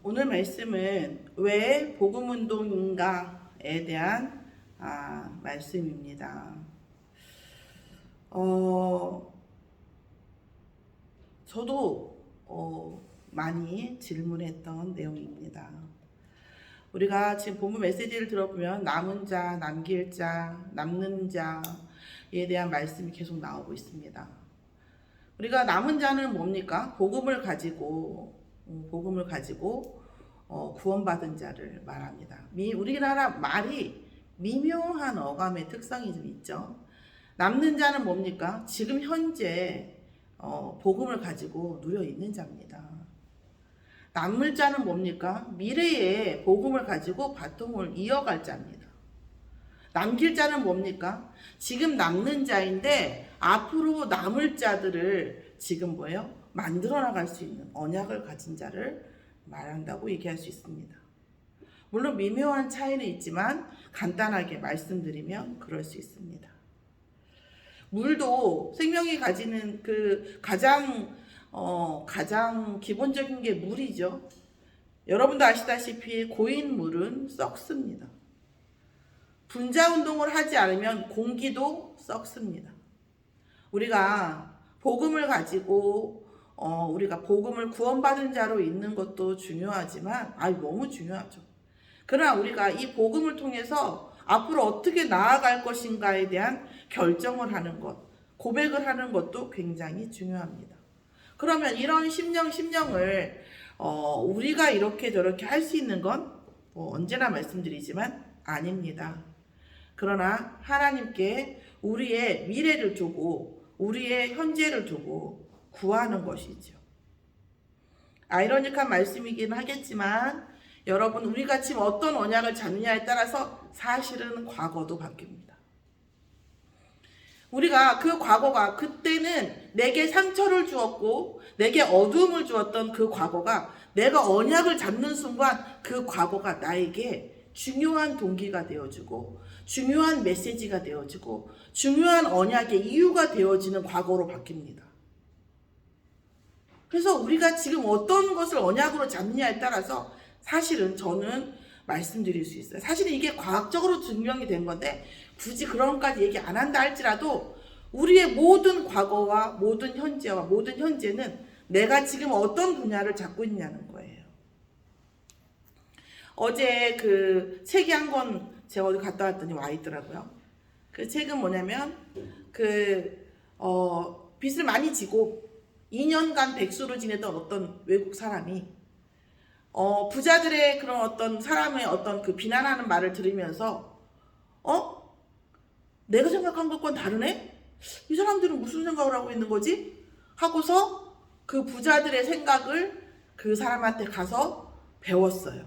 오늘 말씀은 왜 복음운동인가에 대한 말씀입니다. 저도 많이 질문했던 내용입니다. 우리가 지금 본문 메시지를 들어보면 남은 자, 남길 자, 남는 자에 대한 말씀이 계속 나오고 있습니다. 우리가 남은 자는 뭡니까? 복음을 가지고 구원받은 자를 말합니다. 우리나라 말이 미묘한 어감의 특성이 좀 있죠. 남는 자는 뭡니까? 지금 현재 복음을 가지고 누려 있는 자입니다. 남을 자는 뭡니까? 미래에 복음을 가지고 바통을 이어갈 자입니다. 남길 자는 뭡니까? 지금 남는 자인데 앞으로 남을 자들을 지금 만들어 나갈 수 있는 언약을 가진 자를 말한다고 얘기할 수 있습니다. 물론 미묘한 차이는 있지만 간단하게 말씀드리면 그럴 수 있습니다. 물도 생명이 가지는 그 가장 기본적인 게 물이죠. 여러분도 아시다시피 고인 물은 썩습니다. 분자 운동을 하지 않으면 공기도 썩습니다. 우리가 복음을 가지고 우리가 복음을 구원받은 자로 있는 것도 중요하지만 너무 중요하죠. 그러나 우리가 이 복음을 통해서 앞으로 어떻게 나아갈 것인가에 대한 결정을 하는 것, 고백을 하는 것도 굉장히 중요합니다. 그러면 이런 심령을 우리가 이렇게 저렇게 할 수 있는 건 언제나 말씀드리지만 아닙니다. 그러나 하나님께 우리의 미래를 두고 우리의 현재를 두고 구하는 것이죠. 아이러니한 말씀이긴 하겠지만 여러분, 우리가 지금 어떤 언약을 잡느냐에 따라서 사실은 과거도 바뀝니다. 우리가 그 과거가, 그때는 내게 상처를 주었고 내게 어두움을 주었던 그 과거가 내가 언약을 잡는 순간 그 과거가 나에게 중요한 동기가 되어주고 중요한 메시지가 되어지고 중요한 언약의 이유가 되어지는 과거로 바뀝니다. 그래서 우리가 지금 어떤 것을 언약으로 잡느냐에 따라서 사실은 저는 말씀드릴 수 있어요. 사실은 이게 과학적으로 증명이 된 건데 굳이 그런 것까지 얘기 안 한다 할지라도 우리의 모든 과거와 모든 현재와 모든 현재는 내가 지금 어떤 분야를 잡고 있냐는 거예요. 어제 그 책이 한 권 제가 어디 갔다 왔더니 와 있더라고요. 그 책은 뭐냐면 빚을 많이 지고 2년간 백수로 지냈던 어떤 외국 사람이 부자들의 그런 어떤 사람의 어떤 그 비난하는 말을 들으면서 내가 생각한 것과는 다르네? 이 사람들은 무슨 생각을 하고 있는 거지? 하고서 그 부자들의 생각을 그 사람한테 가서 배웠어요.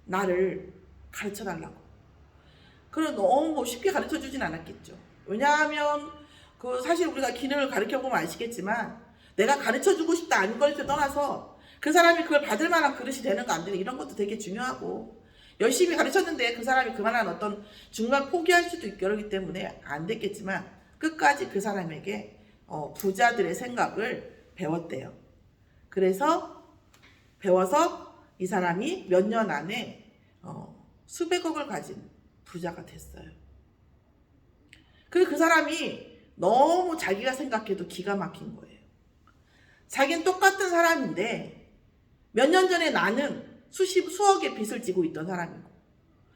나를 가르쳐 달라고. 그래 너무 쉽게 가르쳐 주진 않았겠죠. 왜냐하면 사실 우리가 기능을 가르쳐 보면 아시겠지만 내가 가르쳐 주고 싶다 안 가르쳐 떠나서 그 사람이 그걸 받을 만한 그릇이 되는가 안 되는가 이런 것도 되게 중요하고 열심히 가르쳤는데 그 사람이 그만한 어떤 중간 포기할 수도 있고 그러기 때문에 안 됐겠지만 끝까지 그 사람에게 부자들의 생각을 배웠대요. 그래서 배워서 이 사람이 몇 년 안에 수백억을 가진 부자가 됐어요. 그 사람이 너무 자기가 생각해도 기가 막힌 거예요. 자기는 똑같은 사람인데 몇 년 전에 나는 수억의 빚을 지고 있던 사람이고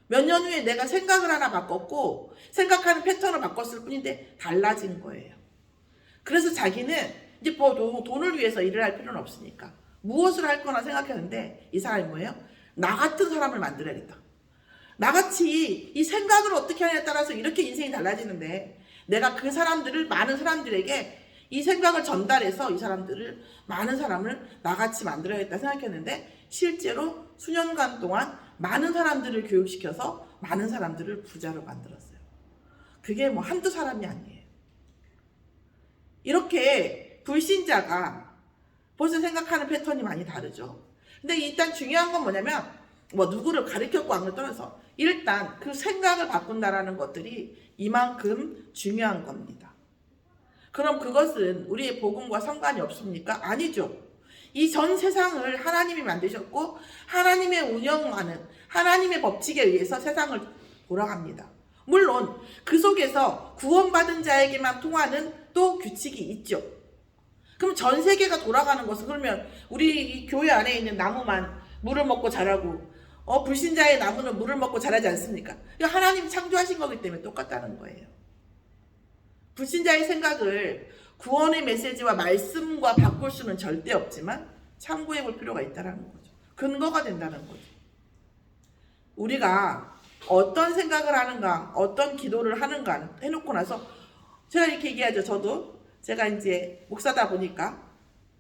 몇 년 후에 내가 생각을 하나 바꿨고 생각하는 패턴을 바꿨을 뿐인데 달라진 거예요. 그래서 자기는 이제 돈을 위해서 일을 할 필요는 없으니까 무엇을 할 거나 생각했는데 이 사람이 뭐예요? 나 같은 사람을 만들어야겠다. 나같이 이 생각을 어떻게 하냐에 따라서 이렇게 인생이 달라지는데 내가 그 사람들을 많은 사람들에게 이 생각을 전달해서 이 사람들을 많은 사람을 나같이 만들어야겠다 생각했는데 실제로 수년간 동안 많은 사람들을 교육시켜서 많은 사람들을 부자로 만들었어요. 그게 한두 사람이 아니에요. 이렇게 불신자가 벌써 생각하는 패턴이 많이 다르죠. 근데 일단 중요한 건 뭐냐면 누구를 가르쳤고 안 걸 떠나서 일단 그 생각을 바꾼다라는 것들이 이만큼 중요한 겁니다. 그럼 그것은 우리의 복음과 상관이 없습니까? 아니죠. 이 전 세상을 하나님이 만드셨고 하나님의 운영하는 하나님의 법칙에 의해서 세상을 돌아갑니다. 물론 그 속에서 구원받은 자에게만 통하는 또 규칙이 있죠. 그럼 전 세계가 돌아가는 것은, 그러면 우리 이 교회 안에 있는 나무만 물을 먹고 자라고 불신자의 나무는 물을 먹고 자라지 않습니까? 이거 하나님 창조하신 거기 때문에 똑같다는 거예요. 불신자의 생각을 구원의 메시지와 말씀과 바꿀 수는 절대 없지만 참고해 볼 필요가 있다는 거죠. 근거가 된다는 거죠. 우리가 어떤 생각을 하는가, 어떤 기도를 하는가 해놓고 나서, 제가 이렇게 얘기하죠. 저도 제가 이제 목사다 보니까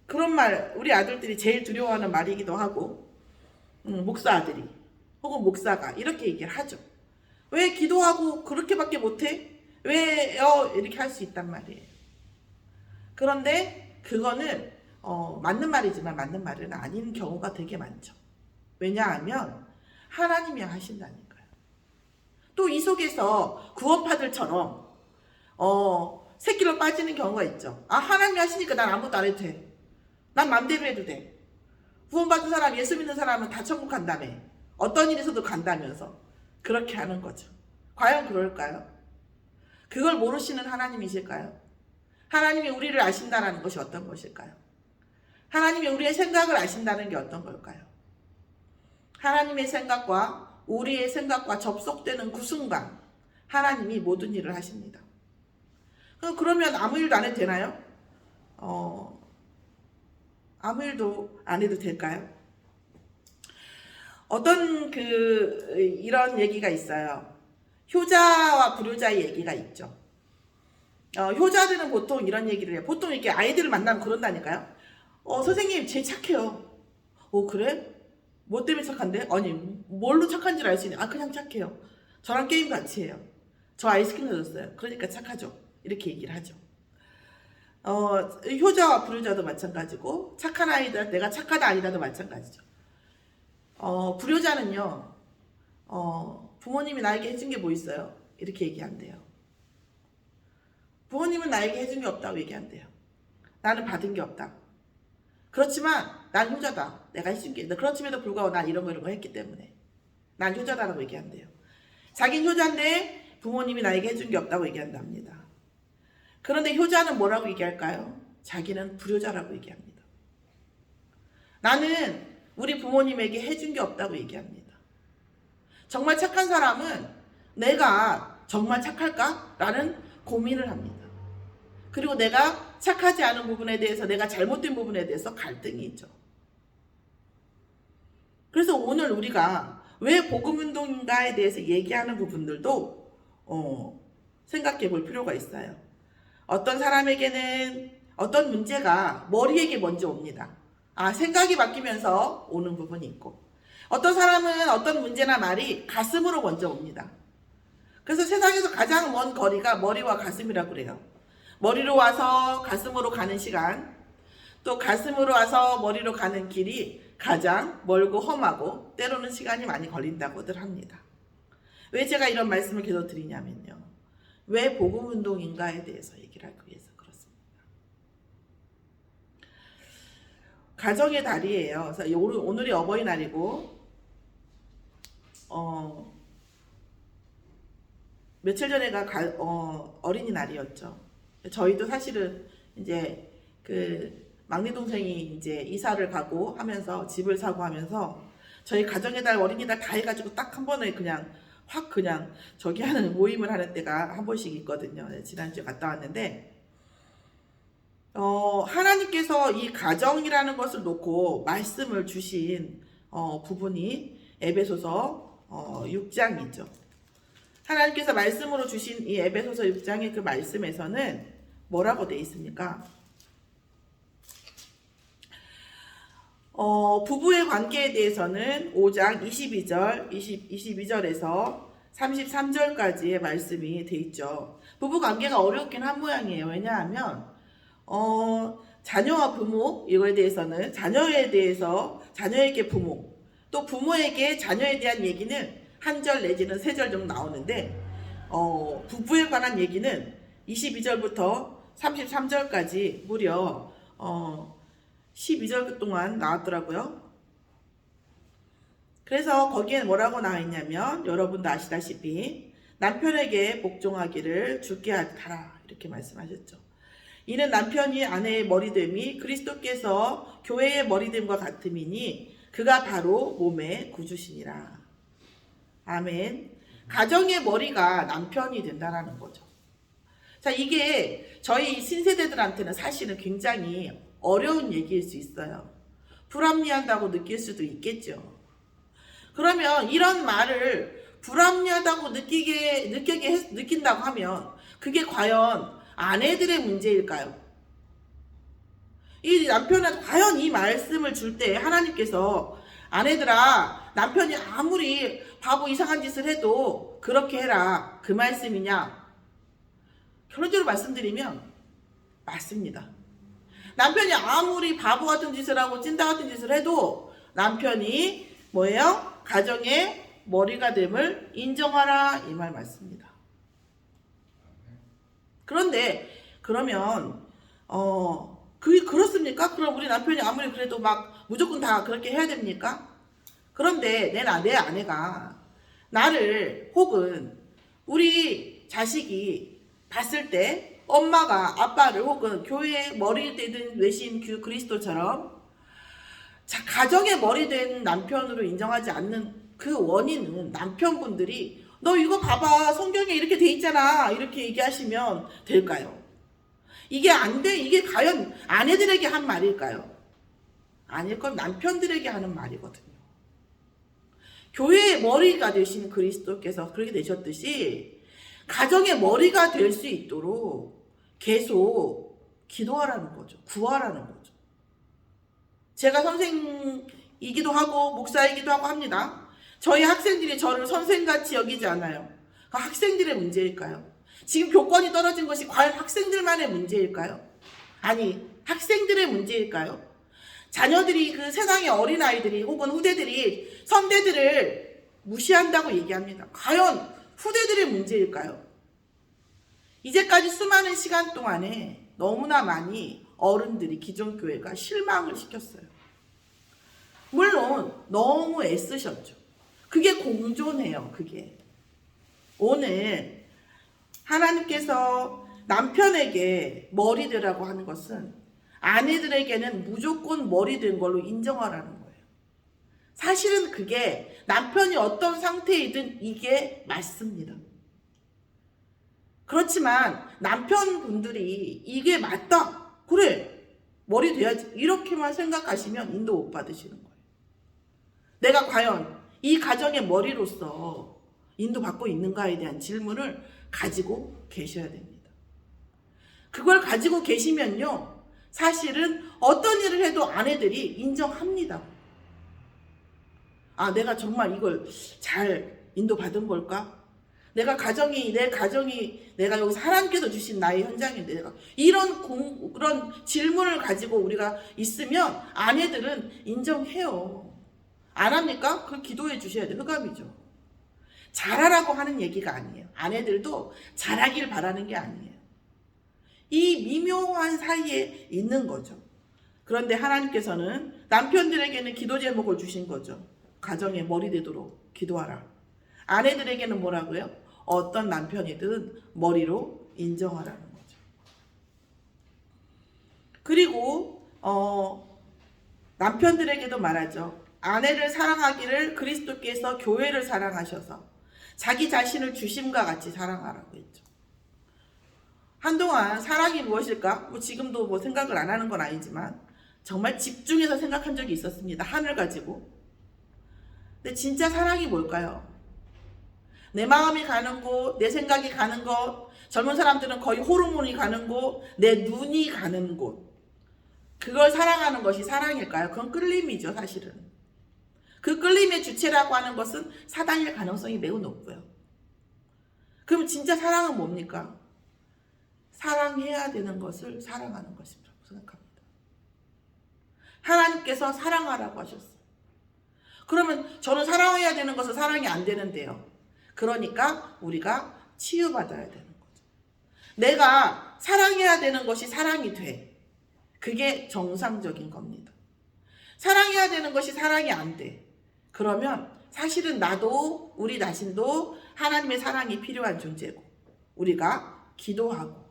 그런 말, 우리 아들들이 제일 두려워하는 말이기도 하고, 목사 아들이 혹은 목사가 이렇게 얘기를 하죠. 왜 기도하고 그렇게밖에 못해? 왜요? 이렇게 할 수 있단 말이에요. 그런데 그거는 맞는 말이지만 맞는 말은 아닌 경우가 되게 많죠. 왜냐하면 하나님이 하신다니까요. 또 이 속에서 구원파들처럼 새끼로 빠지는 경우가 있죠. 아, 하나님이 하시니까 난 아무것도 안 해도 돼. 난 맘대로 해도 돼. 구원받은 사람, 예수 믿는 사람은 다 천국 간다며. 어떤 일에서도 간다면서 그렇게 하는 거죠. 과연 그럴까요? 그걸 모르시는 하나님이실까요? 하나님이 우리를 아신다는 것이 어떤 것일까요? 하나님이 우리의 생각을 아신다는 게 어떤 걸까요? 하나님의 생각과 우리의 생각과 접속되는 그 순간 하나님이 모든 일을 하십니다. 그러면 아무 일도 안 해도 되나요? 아무 일도 안 해도 될까요? 어떤 이런 얘기가 있어요. 효자와 불효자의 얘기가 있죠. 효자들은 보통 이런 얘기를 해요. 보통 이렇게 아이들을 만나면 그런다니까요. 선생님, 쟤 착해요. 그래? 뭐 때문에 착한데? 아니, 뭘로 착한지를 알 수 있냐? 그냥 착해요. 저랑 게임 같이 해요. 저 아이스크림 사줬어요. 그러니까 착하죠. 이렇게 얘기를 하죠. 효자와 불효자도 마찬가지고, 착한 아이다, 내가 착하다 아니다도 마찬가지죠. 불효자는요, 부모님이 나에게 해준 게 뭐 있어요? 이렇게 얘기한대요. 부모님은 나에게 해준 게 없다고 얘기한대요. 나는 받은 게 없다. 그렇지만 난 효자다. 내가 해준 게. 그렇음에도 불구하고 난 이런 거 했기 때문에 난 효자다라고 얘기한대요. 자기는 효자인데 부모님이 나에게 해준 게 없다고 얘기한답니다. 그런데 효자는 뭐라고 얘기할까요? 자기는 불효자라고 얘기합니다. 나는 우리 부모님에게 해준 게 없다고 얘기합니다. 정말 착한 사람은 내가 정말 착할까? 라는 고민을 합니다. 그리고 내가 착하지 않은 부분에 대해서, 내가 잘못된 부분에 대해서 갈등이 있죠. 그래서 오늘 우리가 왜 복음운동인가에 대해서 얘기하는 부분들도 생각해 볼 필요가 있어요. 어떤 사람에게는 어떤 문제가 머리에게 먼저 옵니다. 생각이 바뀌면서 오는 부분이 있고, 어떤 사람은 어떤 문제나 말이 가슴으로 먼저 옵니다. 그래서 세상에서 가장 먼 거리가 머리와 가슴이라고 그래요. 머리로 와서 가슴으로 가는 시간, 또 가슴으로 와서 머리로 가는 길이 가장 멀고 험하고 때로는 시간이 많이 걸린다고들 합니다. 왜 제가 이런 말씀을 계속 드리냐면요. 왜 복음운동인가에 대해서 얘기를 하기 위해서 그렇습니다. 가정의 달이에요. 그래서 오늘이 어버이날이고, 며칠 전에가 어린이날이었죠. 저희도 사실은 이제 막내 동생이 이제 이사를 가고 하면서 집을 사고 하면서 저희 가정의 달, 어린이날 다 해가지고 딱 한 번에 그냥 저기 하는 모임을 하는 때가 한 번씩 있거든요. 지난주에 갔다 왔는데, 하나님께서 이 가정이라는 것을 놓고 말씀을 주신 부분이 에베소서 6장이죠. 하나님께서 말씀으로 주신 이 에베소서 6장의 그 말씀에서는 뭐라고 되어 있습니까? 부부의 관계에 대해서는 5장 22절에서 33절까지의 말씀이 되어 있죠. 부부 관계가 어렵긴 한 모양이에요. 왜냐하면 자녀와 부모, 이거에 대해서는 자녀에 대해서 자녀에게 부모, 또 부모에게 자녀에 대한 얘기는 한 절 내지는 세 절 정도 나오는데, 부부에 관한 얘기는 22절부터 33절까지 무려 12절 동안 나왔더라고요. 그래서 거기에 뭐라고 나와 있냐면 여러분도 아시다시피 남편에게 복종하기를 주께 하라 이렇게 말씀하셨죠. 이는 남편이 아내의 머리됨이 그리스도께서 교회의 머리됨과 같음이니 그가 바로 몸의 구주시니라. 아멘. 가정의 머리가 남편이 된다는 거죠. 자, 이게 저희 신세대들한테는 사실은 굉장히 어려운 얘기일 수 있어요. 불합리한다고 느낄 수도 있겠죠. 그러면 이런 말을 불합리하다고 느낀다고 하면 그게 과연 아내들의 문제일까요? 이 남편은 과연 이 말씀을 줄 때 하나님께서 아내들아 남편이 아무리 바보 이상한 짓을 해도 그렇게 해라 그 말씀이냐? 결론적으로 말씀드리면 맞습니다. 남편이 아무리 바보 같은 짓을 하고 찐따 같은 짓을 해도 남편이 뭐예요? 가정의 머리가 됨을 인정하라 이 말 맞습니다. 그런데 그러면 그렇습니까? 그럼 우리 남편이 아무리 그래도 막 무조건 다 그렇게 해야 됩니까? 그런데 내 아내가 나를 혹은 우리 자식이 봤을 때 엄마가 아빠를 혹은 교회의 머리 되든 외신 그리스도처럼 가정의 머리 된 남편으로 인정하지 않는 그 원인은 남편분들이 너 이거 봐봐 성경에 이렇게 돼 있잖아 이렇게 얘기하시면 될까요? 이게 안 돼. 이게 과연 아내들에게 한 말일까요? 아닐 건 남편들에게 하는 말이거든요. 교회의 머리가 되신 그리스도께서 그렇게 되셨듯이 가정의 머리가 될 수 있도록 계속 기도하라는 거죠. 구하라는 거죠. 제가 선생이기도 하고 목사이기도 하고 합니다. 저희 학생들이 저를 선생같이 여기지 않아요. 그 학생들의 문제일까요? 지금 교권이 떨어진 것이 과연 학생들만의 문제일까요? 아니, 학생들의 문제일까요? 자녀들이 그 세상의 어린아이들이 혹은 후대들이 선대들을 무시한다고 얘기합니다. 과연 후대들의 문제일까요? 이제까지 수많은 시간 동안에 너무나 많이 어른들이 기존 교회가 실망을 시켰어요. 물론 너무 애쓰셨죠. 그게 공존해요. 그게 오늘 하나님께서 남편에게 머리 되라고 하는 것은 아내들에게는 무조건 머리 된 걸로 인정하라는 거예요. 사실은 그게 남편이 어떤 상태이든 이게 맞습니다. 그렇지만 남편분들이 이게 맞다. 그래. 머리 돼야지. 이렇게만 생각하시면 인도 못 받으시는 거예요. 내가 과연 이 가정의 머리로서 인도받고 있는가에 대한 질문을 가지고 계셔야 됩니다. 그걸 가지고 계시면요. 사실은 어떤 일을 해도 아내들이 인정합니다. 아, 내가 정말 이걸 잘 인도받은 걸까? 내 가정이 내가 여기서 하나님께서 주신 나의 현장인데 내가 그런 질문을 가지고 우리가 있으면 아내들은 인정해요. 안 합니까? 그걸 기도해 주셔야 돼요. 흑암이죠. 잘하라고 하는 얘기가 아니에요. 아내들도 잘하길 바라는 게 아니에요. 이 미묘한 사이에 있는 거죠. 그런데 하나님께서는 남편들에게는 기도 제목을 주신 거죠. 가정의 머리 되도록 기도하라. 아내들에게는 뭐라고요? 어떤 남편이든 머리로 인정하라는 거죠. 그리고 남편들에게도 말하죠. 아내를 사랑하기를 그리스도께서 교회를 사랑하셔서 자기 자신을 주심과 같이 사랑하라고 했죠. 한동안 사랑이 무엇일까? 지금도 생각을 안 하는 건 아니지만 정말 집중해서 생각한 적이 있었습니다. 하늘 가지고. 근데 진짜 사랑이 뭘까요? 내 마음이 가는 곳, 내 생각이 가는 곳, 젊은 사람들은 거의 호르몬이 가는 곳, 내 눈이 가는 곳. 그걸 사랑하는 것이 사랑일까요? 그건 끌림이죠, 사실은. 그 끌림의 주체라고 하는 것은 사단일 가능성이 매우 높고요. 그럼 진짜 사랑은 뭡니까? 사랑해야 되는 것을 사랑하는 것이라고 생각합니다. 하나님께서 사랑하라고 하셨어요. 그러면 저는 사랑해야 되는 것은 사랑이 안 되는데요. 그러니까 우리가 치유받아야 되는 거죠. 내가 사랑해야 되는 것이 사랑이 돼. 그게 정상적인 겁니다. 사랑해야 되는 것이 사랑이 안 돼. 그러면 사실은 나도 우리 자신도 하나님의 사랑이 필요한 존재고 우리가 기도하고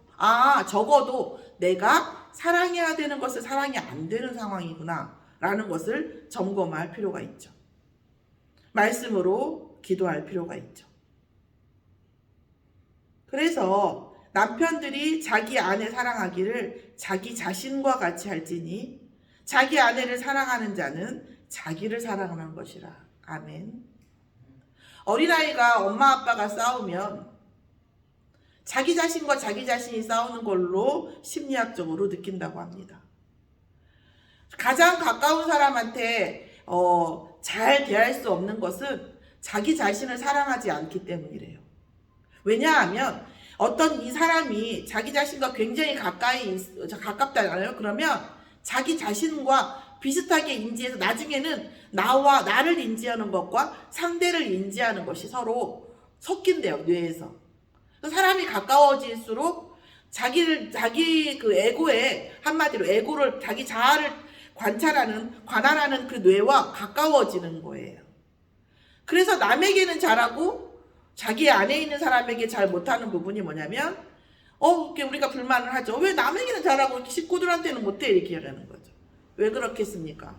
적어도 내가 사랑해야 되는 것을 사랑이 안 되는 상황이구나 라는 것을 점검할 필요가 있죠. 말씀으로 기도할 필요가 있죠. 그래서 남편들이 자기 아내 사랑하기를 자기 자신과 같이 할지니 자기 아내를 사랑하는 자는 자기를 사랑하는 것이라. 아멘. 어린아이가 엄마 아빠가 싸우면 자기 자신과 자기 자신이 싸우는 걸로 심리학적으로 느낀다고 합니다. 가장 가까운 사람한테 잘 대할 수 없는 것은 자기 자신을 사랑하지 않기 때문이래요. 왜냐하면 어떤 이 사람이 자기 자신과 굉장히 가깝다잖아요. 그러면 자기 자신과 비슷하게 인지해서 나중에는 나를 인지하는 것과 상대를 인지하는 것이 서로 섞인대요, 뇌에서. 사람이 가까워질수록 자기 그 에고에, 한마디로 에고를, 자기 자아를 관할하는 그 뇌와 가까워지는 거예요. 그래서 남에게는 잘하고 자기 안에 있는 사람에게 잘 못하는 부분이 뭐냐면 이렇게 우리가 불만을 하죠. 왜 남에게는 잘하고 식구들한테는 못해? 이렇게 하는 거죠. 왜 그렇겠습니까?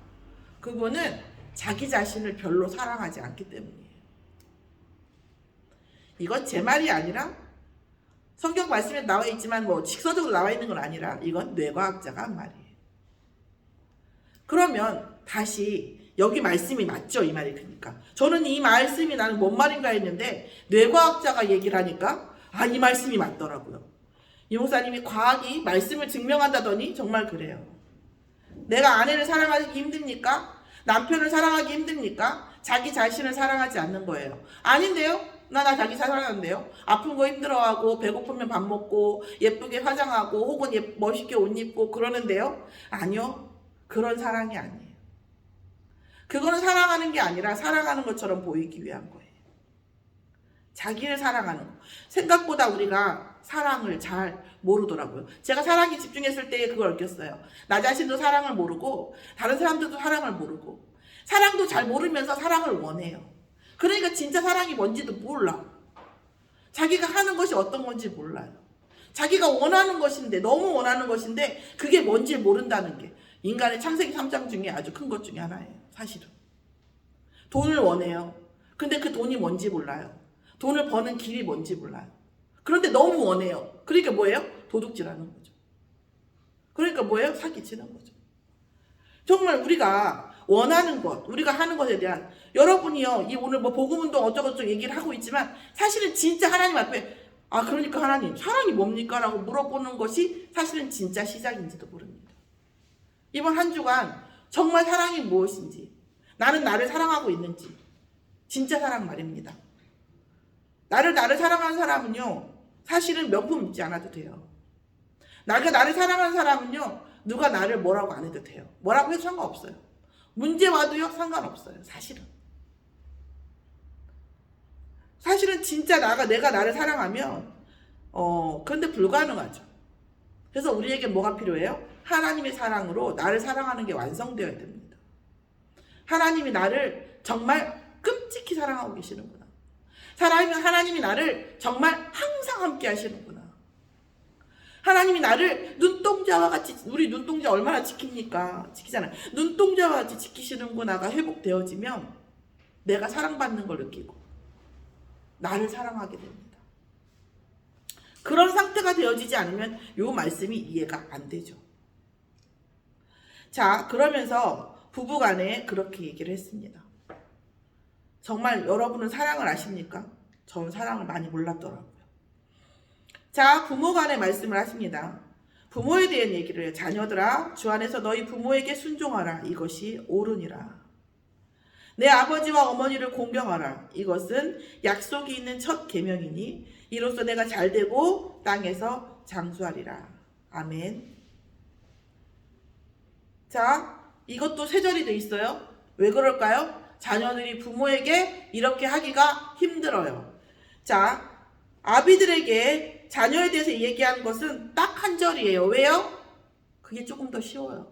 그분은 자기 자신을 별로 사랑하지 않기 때문이에요. 이건 제 말이 아니라 성경 말씀에 나와 있지만 직서적으로 나와 있는 건 아니라 이건 뇌과학자가 한 말이에요. 그러면 다시 여기 말씀이 맞죠? 이 말이. 그러니까 저는 이 말씀이 나는 뭔 말인가 했는데 뇌과학자가 얘기를 하니까 이 말씀이 맞더라고요. 이 목사님이 과학이 말씀을 증명한다더니 정말 그래요. 내가 아내를 사랑하기 힘듭니까? 남편을 사랑하기 힘듭니까? 자기 자신을 사랑하지 않는 거예요. 아닌데요? 나 자기 사랑하는데요? 아픈 거 힘들어하고 배고프면 밥 먹고 예쁘게 화장하고 혹은 멋있게 옷 입고 그러는데요? 아니요. 그런 사랑이 아니에요. 그거는 사랑하는 게 아니라 사랑하는 것처럼 보이기 위한 거예요. 자기를 사랑하는 거. 생각보다 우리가 사랑을 잘 모르더라고요. 제가 사랑에 집중했을 때 그걸 느꼈어요. 나 자신도 사랑을 모르고 다른 사람들도 사랑을 모르고 사랑도 잘 모르면서 사랑을 원해요. 그러니까 진짜 사랑이 뭔지도 몰라. 자기가 하는 것이 어떤 건지 몰라요. 자기가 원하는 것인데 너무 원하는 것인데 그게 뭔지 모른다는 게 인간의 창세기 3장 중에 아주 큰 것 중에 하나예요. 사실은. 돈을 원해요. 근데 그 돈이 뭔지 몰라요. 돈을 버는 길이 뭔지 몰라요. 그런데 너무 원해요. 그러니까 뭐예요? 도둑질하는 거죠. 그러니까 뭐예요? 사기치는 거죠. 정말 우리가 원하는 것, 우리가 하는 것에 대한 여러분이요, 이 오늘 복음운동 어쩌고저쩌고 얘기를 하고 있지만 사실은 진짜 하나님 앞에 그러니까 하나님 사랑이 뭡니까? 라고 물어보는 것이 사실은 진짜 시작인지도 모릅니다. 이번 한 주간 정말 사랑이 무엇인지, 나는 나를 사랑하고 있는지, 진짜 사랑 말입니다. 나를 사랑하는 사람은요, 사실은 명품 입지 않아도 돼요. 나를 사랑하는 사람은요, 누가 나를 뭐라고 안 해도 돼요. 뭐라고 해도 상관없어요. 문제 와도요, 상관없어요. 사실은 진짜 내가 나를 사랑하면, 그런데 불가능하죠. 그래서 우리에게 뭐가 필요해요? 하나님의 사랑으로 나를 사랑하는 게 완성되어야 됩니다. 하나님이 나를 정말 끔찍히 사랑하고 계시는구나. 하나님이 나를 정말 항상 함께 하시는구나. 하나님이 나를 눈동자와 같이, 우리 눈동자 얼마나 지키잖아요. 눈동자와 같이 지키시는구나가 회복되어지면 내가 사랑받는 걸 느끼고 나를 사랑하게 됩니다. 그런 상태가 되어지지 않으면 이 말씀이 이해가 안 되죠. 자, 그러면서 부부간에 그렇게 얘기를 했습니다. 정말 여러분은 사랑을 아십니까? 저는 사랑을 많이 몰랐더라고요. 자, 부모간의 말씀을 하십니다. 부모에 대한 얘기를 해요. 자녀들아, 주 안에서 너희 부모에게 순종하라. 이것이 옳으니라. 내 아버지와 어머니를 공경하라. 이것은 약속이 있는 첫 계명이니 이로써 내가 잘되고 땅에서 장수하리라. 아멘. 자, 이것도 세 절이 돼 있어요. 왜 그럴까요? 자녀들이 부모에게 이렇게 하기가 힘들어요. 자, 아비들에게 자녀에 대해서 얘기한 것은 딱 한 절이에요. 왜요? 그게 조금 더 쉬워요.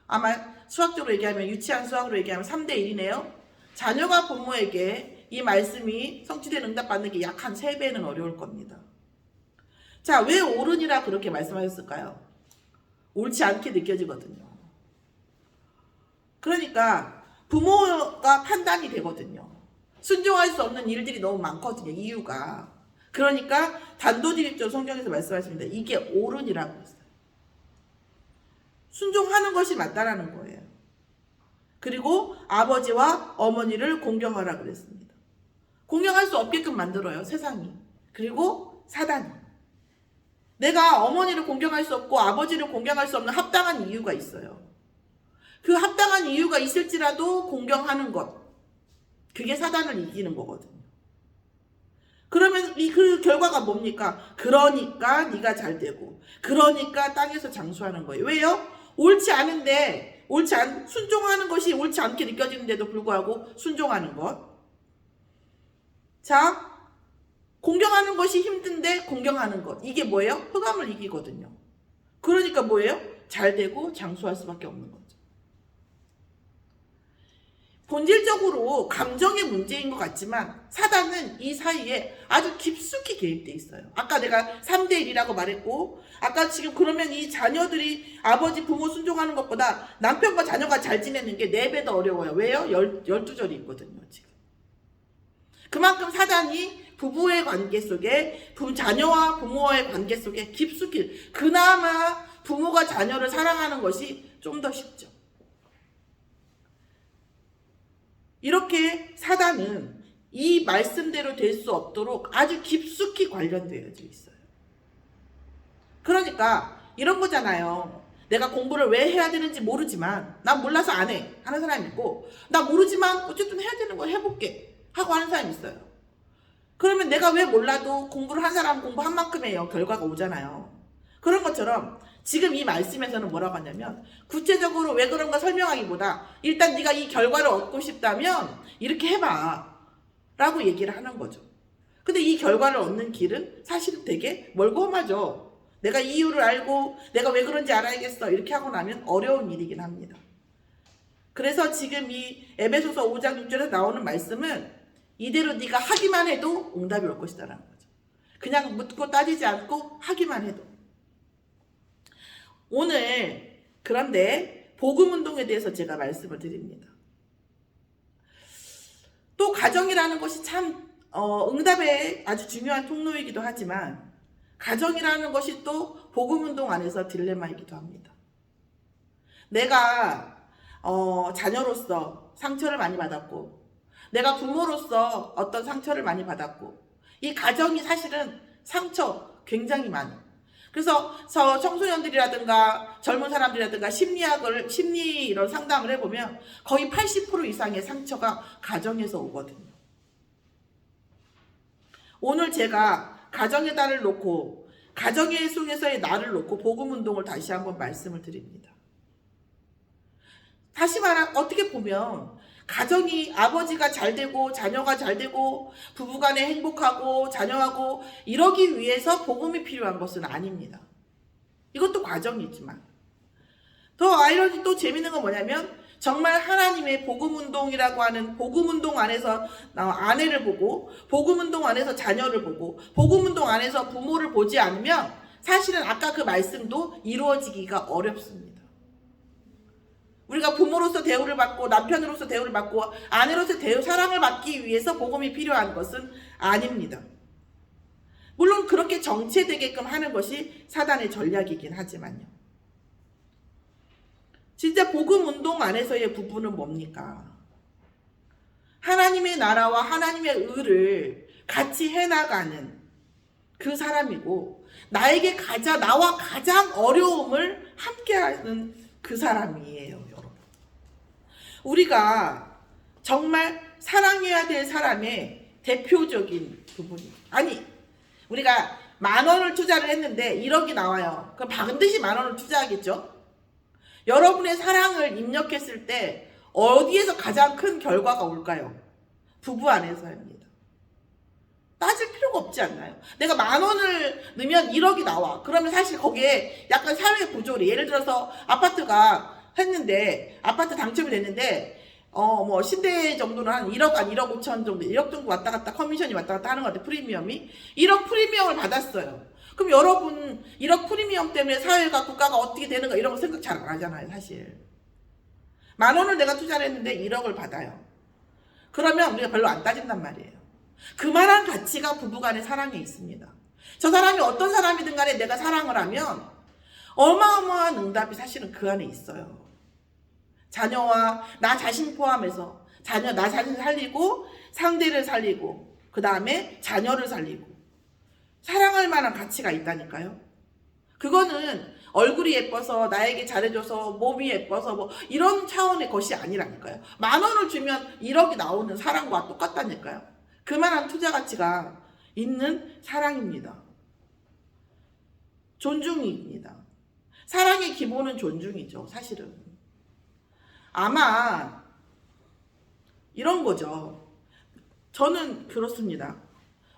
아마 수학적으로 얘기하면, 유치한 수학으로 얘기하면 3대 1이네요. 자녀가 부모에게 이 말씀이 성취된 응답받는 게 약 한 3배는 어려울 겁니다. 자, 왜 옳으니라 그렇게 말씀하셨을까요? 옳지 않게 느껴지거든요. 그러니까 부모가 판단이 되거든요. 순종할 수 없는 일들이 너무 많거든요. 이유가. 그러니까 단도직입적으로 성경에서 말씀하십니다. 이게 옳으니라고 했어요. 순종하는 것이 맞다라는 거예요. 그리고 아버지와 어머니를 공경하라 그랬습니다. 공경할 수 없게끔 만들어요, 세상이. 그리고 사단이. 내가 어머니를 공경할 수 없고 아버지를 공경할 수 없는 합당한 이유가 있어요. 그 합당한 이유가 있을지라도 공경하는 것, 그게 사단을 이기는 거거든요. 그러면 그 결과가 뭡니까? 그러니까 네가 잘 되고, 그러니까 땅에서 장수하는 거예요. 왜요? 옳지 않은데, 순종하는 것이 옳지 않게 느껴지는데도 불구하고 순종하는 것. 자, 공경하는 것이 힘든데 공경하는 것. 이게 뭐예요? 흑암을 이기거든요. 그러니까 뭐예요? 잘 되고 장수할 수밖에 없는 거죠. 본질적으로 감정의 문제인 것 같지만 사단은 이 사이에 아주 깊숙이 개입돼 있어요. 아까 내가 3대 1이라고 말했고, 아까 지금 그러면 이 자녀들이 아버지 부모 순종하는 것보다 남편과 자녀가 잘 지내는 게 4배 더 어려워요. 왜요? 12절이 있거든요, 지금. 그만큼 사단이 부부의 관계 속에, 자녀와 부모의 관계 속에 깊숙이, 그나마 부모가 자녀를 사랑하는 것이 좀 더 쉽죠. 이렇게 사단은 이 말씀대로 될 수 없도록 아주 깊숙이 관련되어 있어요. 그러니까 이런 거잖아요. 내가 공부를 왜 해야 되는지 모르지만, 난 몰라서 안 해 하는 사람이 있고, 나 모르지만 어쨌든 해야 되는 거 해볼게 하고 하는 사람이 있어요. 그러면 내가 왜 몰라도 공부를 한 사람은 공부한 만큼 해요. 결과가 오잖아요. 그런 것처럼 지금 이 말씀에서는 뭐라고 하냐면, 구체적으로 왜 그런가 설명하기보다 일단 네가 이 결과를 얻고 싶다면 이렇게 해봐 라고 얘기를 하는 거죠. 근데 이 결과를 얻는 길은 사실은 되게 멀고 험하죠. 내가 이유를 알고 내가 왜 그런지 알아야겠어 이렇게 하고 나면 어려운 일이긴 합니다. 그래서 지금 이 에베소서 5장 6절에서 나오는 말씀은 이대로 네가 하기만 해도 응답이 올 것이다라는 거죠. 그냥 묻고 따지지 않고 하기만 해도. 오늘 그런데 복음운동에 대해서 제가 말씀을 드립니다. 또 가정이라는 것이 참 응답의 아주 중요한 통로이기도 하지만, 가정이라는 것이 또 복음운동 안에서 딜레마이기도 합니다. 내가 자녀로서 상처를 많이 받았고, 내가 부모로서 어떤 상처를 많이 받았고, 이 가정이 사실은 상처 굉장히 많아요. 그래서 청소년들이라든가 젊은 사람들이라든가 심리 이런 상담을 해보면 거의 80% 이상의 상처가 가정에서 오거든요. 오늘 제가 가정의 달을 놓고, 가정의 속에서의 나를 놓고 복음운동을 다시 한번 말씀을 드립니다. 다시 어떻게 보면 가정이, 아버지가 잘 되고 자녀가 잘 되고 부부간에 행복하고 자녀하고 이러기 위해서 복음이 필요한 것은 아닙니다. 이것도 과정이지만, 더 아이러니 또 재밌는 건 뭐냐면, 정말 하나님의 복음운동이라고 하는 복음운동 안에서 아내를 보고, 복음운동 안에서 자녀를 보고, 복음운동 안에서 부모를 보지 않으면 사실은 아까 그 말씀도 이루어지기가 어렵습니다. 우리가 부모로서 대우를 받고 남편으로서 대우를 받고 아내로서 사랑을 받기 위해서 복음이 필요한 것은 아닙니다. 물론 그렇게 정체되게끔 하는 것이 사단의 전략이긴 하지만요. 진짜 복음운동 안에서의 부부는 뭡니까? 하나님의 나라와 하나님의 의를 같이 해나가는 그 사람이고, 나와 가장 어려움을 함께하는 그 사람이에요, 여러분. 우리가 정말 사랑해야 될 사람의 대표적인 부분이, 아니, 우리가 10,000원을 투자를 했는데 1억이 나와요. 그럼 반드시 10,000원을 투자하겠죠? 여러분의 사랑을 입력했을 때 어디에서 가장 큰 결과가 올까요? 부부 안에서입니다. 따질 필요가 거 없지 않나요? 내가 10,000원을 넣으면 1억이 나와. 그러면 사실 거기에 약간 사회 구조리, 예를 들어서 아파트가 했는데, 아파트 당첨이 됐는데, 뭐 10대 정도는 한 1억, 한 1억 5천 정도, 1억 정도 왔다 갔다 커미션이 왔다 갔다 하는 것 같아요. 프리미엄이. 1억 프리미엄을 받았어요. 그럼 여러분 1억 프리미엄 때문에 사회가 국가가 어떻게 되는가 이런 거 생각 잘 안 하잖아요, 사실. 10,000원을 내가 투자를 했는데 1억을 받아요. 그러면 우리가 별로 안 따진단 말이에요. 그만한 가치가 부부간의 사랑에 있습니다. 저 사람이 어떤 사람이든 간에 내가 사랑을 하면 어마어마한 응답이 사실은 그 안에 있어요. 자녀와 나 자신 포함해서 나 자신 살리고 상대를 살리고 그 다음에 자녀를 살리고 사랑할 만한 가치가 있다니까요. 그거는 얼굴이 예뻐서 나에게 잘해줘서 몸이 예뻐서 뭐 이런 차원의 것이 아니라니까요. 10,000원을 주면 1억이 나오는 사랑과 똑같다니까요. 그만한 투자 가치가 있는 사랑입니다. 존중입니다. 사랑의 기본은 존중이죠, 사실은. 아마 이런 거죠. 저는 그렇습니다.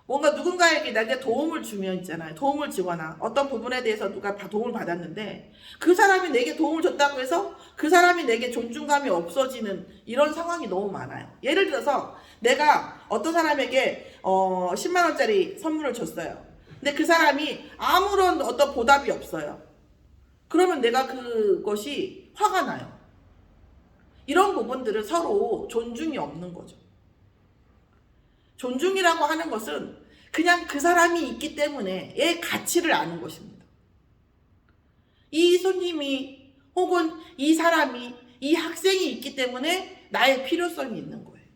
뭔가 누군가에게 내가 도움을 주면 있잖아요. 도움을 주거나 어떤 부분에 대해서 누가 도움을 받았는데 그 사람이 내게 도움을 줬다고 해서 그 사람이 내게 존중감이 없어지는 이런 상황이 너무 많아요. 예를 들어서 내가 어떤 사람에게 10만 원짜리 선물을 줬어요. 근데 그 사람이 아무런 어떤 보답이 없어요. 그러면 내가 그것이 화가 나요. 이런 부분들은 서로 존중이 없는 거죠. 존중이라고 하는 것은 그냥 그 사람이 있기 때문에의 가치를 아는 것입니다. 이 손님이 혹은 이 사람이 이 학생이 있기 때문에 나의 필요성이 있는 거예요.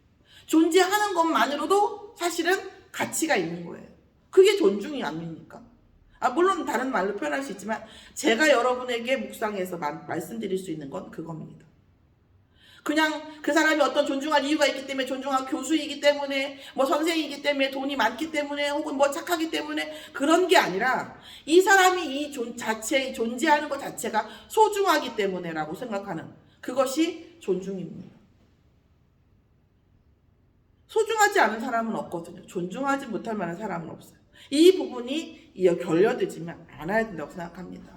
존재하는 것만으로도 사실은 가치가 있는 거예요. 그게 존중이 아닙니까? 물론 다른 말로 표현할 수 있지만 제가 여러분에게 묵상해서 말씀드릴 수 있는 건 그겁니다. 그냥 그 사람이 어떤 존중할 이유가 있기 때문에 존중한 교수이기 때문에 뭐 선생이기 때문에 돈이 많기 때문에 혹은 뭐 착하기 때문에 그런 게 아니라 이 사람이 이 존재하는 것 자체가 소중하기 때문에라고 생각하는 그것이 존중입니다. 소중하지 않은 사람은 없거든요. 존중하지 못할 만한 사람은 없어요. 이 부분이 결여되지만 않아야 된다고 생각합니다.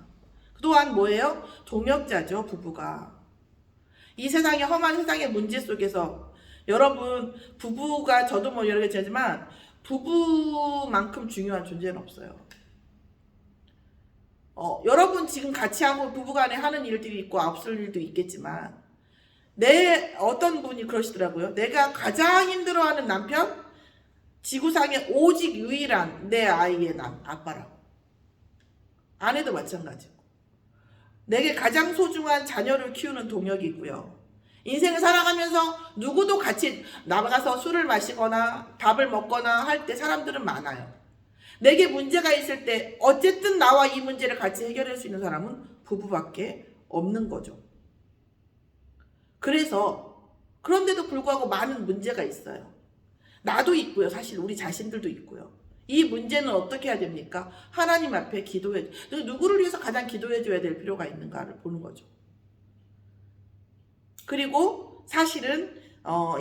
또한 뭐예요? 동역자죠, 부부가. 이 세상의 험한 세상의 문제 속에서 여러분 부부가 저도 뭐 여러 개 되지만 부부만큼 중요한 존재는 없어요. 여러분 지금 같이 하고 부부간에 하는 일들이 있고 앞설 일도 있겠지만 어떤 분이 그러시더라고요. 내가 가장 힘들어하는 남편 지구상에 오직 유일한 내 아이의 아빠라고. 아내도 마찬가지고. 내게 가장 소중한 자녀를 키우는 동역이 있고요. 인생을 살아가면서 누구도 같이 나가서 술을 마시거나 밥을 먹거나 할 때 사람들은 많아요. 내게 문제가 있을 때 어쨌든 나와 이 문제를 같이 해결할 수 있는 사람은 부부밖에 없는 거죠. 그런데도 불구하고 많은 문제가 있어요. 나도 있고요. 사실 우리 자신들도 있고요. 이 문제는 어떻게 해야 됩니까? 하나님 앞에 기도해. 누구를 위해서 가장 기도해 줘야 될 필요가 있는가를 보는 거죠. 그리고 사실은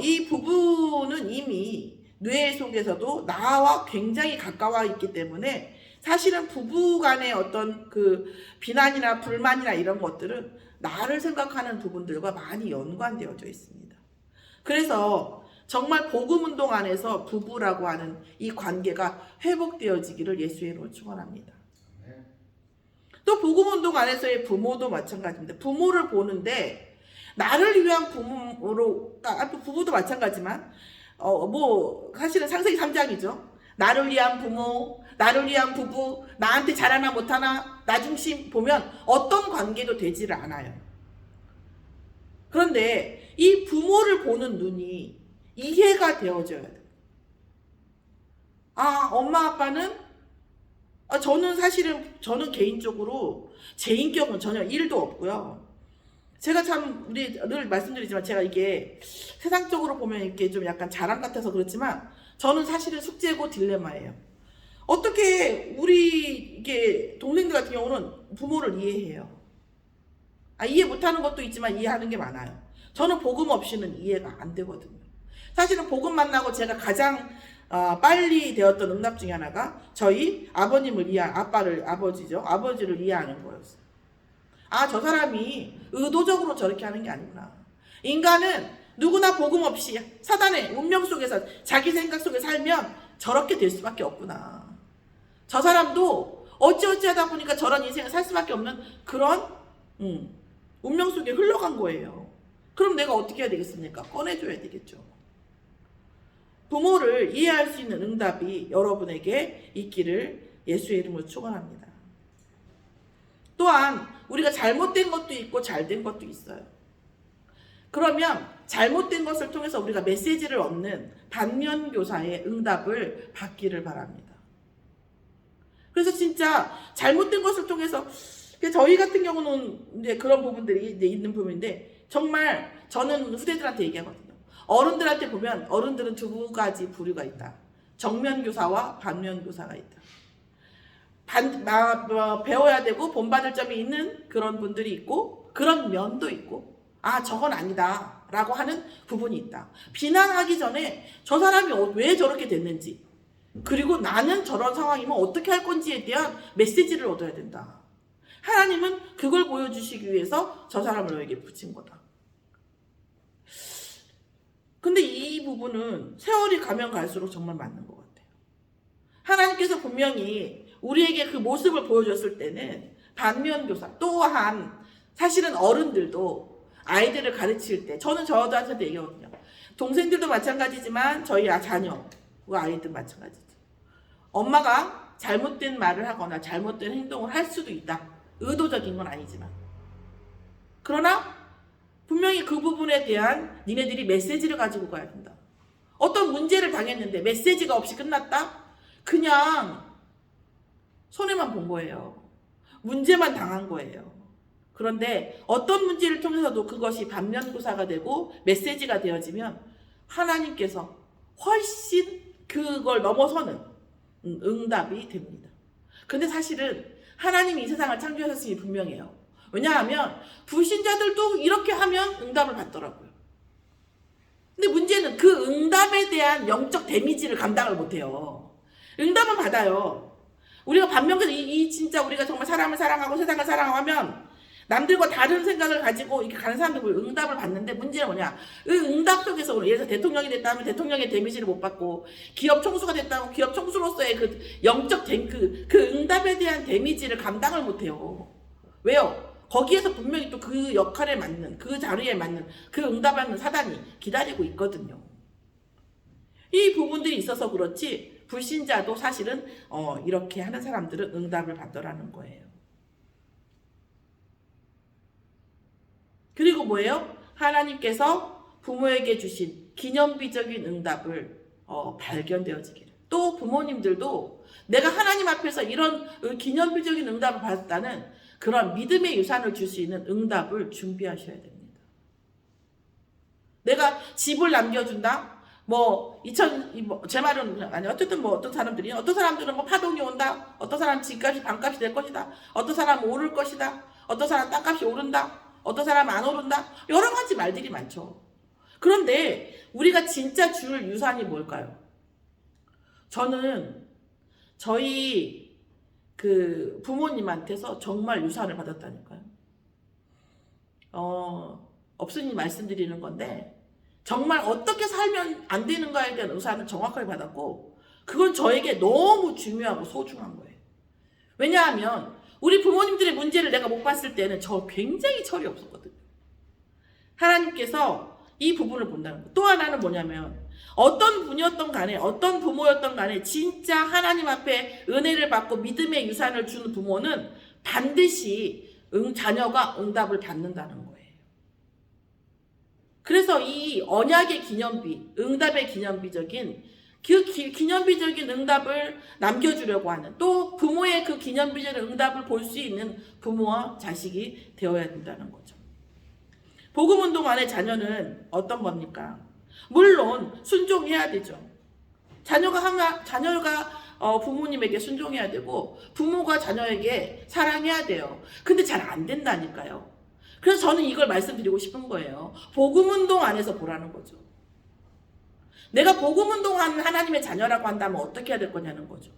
이 부부는 이미 뇌 속에서도 나와 굉장히 가까워 있기 때문에 사실은 부부 간의 어떤 그 비난이나 불만이나 이런 것들은 나를 생각하는 부분들과 많이 연관되어져 있습니다. 그래서 정말 복음운동 안에서 부부라고 하는 이 관계가 회복되어지기를 예수의 이름으로 축원합니다. 또 복음운동 안에서의 부모도 마찬가지입니다. 부모를 보는데 나를 위한 부모로, 부부도 마찬가지지만 뭐 사실은 창세기 3장이죠. 나를 위한 부모, 나를 위한 부부, 나한테 잘하나 못하나 나 중심 보면 어떤 관계도 되지를 않아요. 그런데 이 부모를 보는 눈이 이해가 되어져야 돼요. 엄마 아빠는 저는 개인적으로 제 인격은 전혀 1도 없고요. 제가 참 늘 말씀드리지만 제가 이게 세상적으로 보면 이렇게 좀 약간 자랑 같아서 그렇지만 저는 사실은 숙제고 딜레마예요. 어떻게 우리 이게 동생들 같은 경우는 부모를 이해해요. 이해 못하는 것도 있지만 이해하는 게 많아요. 저는 복음 없이는 이해가 안 되거든요. 사실은 복음 만나고 제가 가장 빨리 되었던 응답 중에 하나가 저희 아버지를 이해하는 거였어요. 아, 저 사람이 의도적으로 저렇게 하는 게 아니구나. 인간은 누구나 복음 없이 사단의 운명 속에서 자기 생각 속에 살면 저렇게 될 수밖에 없구나. 저 사람도 어찌어찌 하다 보니까 저런 인생을 살 수밖에 없는 그런 운명 속에 흘러간 거예요. 그럼 내가 어떻게 해야 되겠습니까? 꺼내줘야 되겠죠. 부모를 이해할 수 있는 응답이 여러분에게 있기를 예수의 이름으로 축원합니다. 또한 우리가 잘못된 것도 있고 잘된 것도 있어요. 그러면 잘못된 것을 통해서 우리가 메시지를 얻는 반면교사의 응답을 받기를 바랍니다. 그래서 진짜 잘못된 것을 통해서 저희 같은 경우는 이제 그런 부분들이 이제 있는 부분인데 정말 저는 후대들한테 얘기하거든요. 어른들한테 보면 어른들은 두 가지 부류가 있다. 정면교사와 반면교사가 있다. 배워야 되고 본받을 점이 있는 그런 분들이 있고 그런 면도 있고 아 저건 아니다 라고 하는 부분이 있다. 비난하기 전에 저 사람이 왜 저렇게 됐는지 그리고 나는 저런 상황이면 어떻게 할 건지에 대한 메시지를 얻어야 된다. 하나님은 그걸 보여주시기 위해서 저 사람을 너에게 붙인 거다. 근데 이 부분은 세월이 가면 갈수록 정말 맞는 것 같아요. 하나님께서 분명히 우리에게 그 모습을 보여줬을 때는 반면교사 또한 사실은 어른들도 아이들을 가르칠 때 저는 저한테도 얘기하거든요. 동생들도 마찬가지지만 저희 자녀와 아이들 마찬가지죠. 엄마가 잘못된 말을 하거나 잘못된 행동을 할 수도 있다. 의도적인 건 아니지만 그러나 분명히 그 부분에 대한 니네들이 메시지를 가지고 가야 된다. 어떤 문제를 당했는데 메시지가 없이 끝났다? 그냥 손해만 본 거예요. 문제만 당한 거예요. 그런데 어떤 문제를 통해서도 그것이 반면교사가 되고 메시지가 되어지면 하나님께서 훨씬 그걸 넘어서는 응답이 됩니다. 근데 사실은 하나님이 이 세상을 창조하셨으니 분명해요. 왜냐하면 불신자들도 이렇게 하면 응답을 받더라고요. 근데 문제는 그 응답에 대한 영적 데미지를 감당을 못해요. 응답은 받아요. 우리가 반면교사 진짜 우리가 정말 사람을 사랑하고 세상을 사랑하면 남들과 다른 생각을 가지고 이렇게 가는 사람들 응답을 받는데 문제는 뭐냐? 응답 속에서 예를 들어서 대통령이 됐다 하면 대통령의 데미지를 못 받고 기업 총수가 됐다 하면 기업 총수로서의 그 영적 그 응답에 대한 데미지를 감당을 못해요. 왜요? 거기에서 분명히 또 그 역할에 맞는 그 자리에 맞는 그 응답하는 사단이 기다리고 있거든요. 이 부분들이 있어서 그렇지 불신자도 사실은 이렇게 하는 사람들은 응답을 받더라는 거예요. 그리고 뭐예요? 하나님께서 부모에게 주신 기념비적인 응답을 발견되어지기를. 또 부모님들도 내가 하나님 앞에서 이런 기념비적인 응답을 받았다는 그런 믿음의 유산을 줄 수 있는 응답을 준비하셔야 됩니다. 내가 집을 남겨준다? 제 말은 아니 어쨌든 어떤 사람들은 파동이 온다. 어떤 사람은 집값이 반값이 될 것이다. 어떤 사람은 오를 것이다. 어떤 사람은 땅값이 오른다. 어떤 사람은 안 오른다. 여러 가지 말들이 많죠. 그런데 우리가 진짜 줄 유산이 뭘까요? 저는 저희 그 부모님한테서 정말 유산을 받았다니까요. 없으니 말씀드리는 건데 정말 어떻게 살면 안 되는가에 대한 유산을 정확하게 받았고 그건 저에게 너무 중요하고 소중한 거예요. 왜냐하면 우리 부모님들의 문제를 내가 못 봤을 때는 저 굉장히 철이 없었거든요. 하나님께서 이 부분을 본다는 거. 또 하나는 뭐냐면 어떤 분이었던 간에 어떤 부모였던 간에 진짜 하나님 앞에 은혜를 받고 믿음의 유산을 주는 부모는 반드시 자녀가 응답을 받는다는 거예요. 그래서 이 언약의 기념비, 응답의 기념비적인 그 기념비적인 응답을 남겨주려고 하는 또 부모의 그 기념비적인 응답을 볼 수 있는 부모와 자식이 되어야 된다는 거죠. 복음운동 안에 자녀는 어떤 겁니까? 물론 순종해야 되죠. 자녀가 부모님에게 순종해야 되고 부모가 자녀에게 사랑해야 돼요. 근데 잘 안 된다니까요. 그래서 저는 이걸 말씀드리고 싶은 거예요. 복음운동 안에서 보라는 거죠. 내가 복음운동하는 하나님의 자녀라고 한다면 어떻게 해야 될 거냐는 거죠.